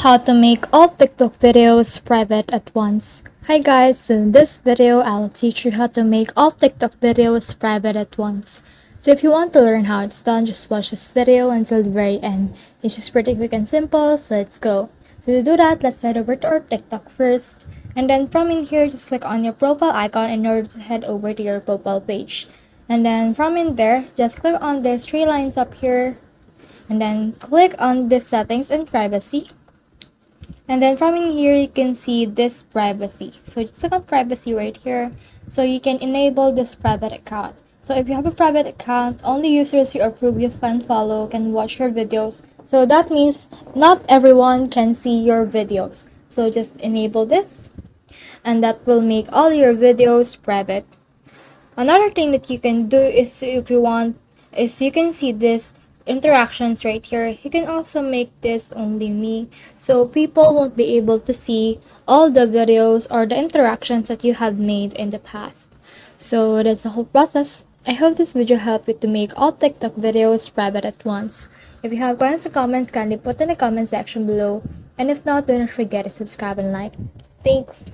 How to make all TikTok videos private at once. Hi guys, so in this video I'll teach you how to make all TikTok videos private at once. So if you want to learn how it's done, just watch this video until the very end. It's just pretty quick and simple, so let's go. So to do that, let's head over to our TikTok first. And then from in here, just click on your profile icon in order to head over to your profile page. And then from in there, just click on these three lines up here. And then click on the settings and privacy. And then from in here, you can see this privacy. So just click on privacy right here. So you can enable this private account. So if you have a private account, only users you approve you can follow can watch your videos. So that means not everyone can see your videos. So just enable this, and that will make all your videos private. Another thing that you can do is, if you want, is you can see this interactions right here. You can also make this only me, so people won't be able to see all the videos or the interactions that you have made in the past. So that's the whole process. I hope this video helped you to make all TikTok videos private at once. If you have questions or comments, kindly put in the comment section below. And if not, do not forget to subscribe and like. Thanks.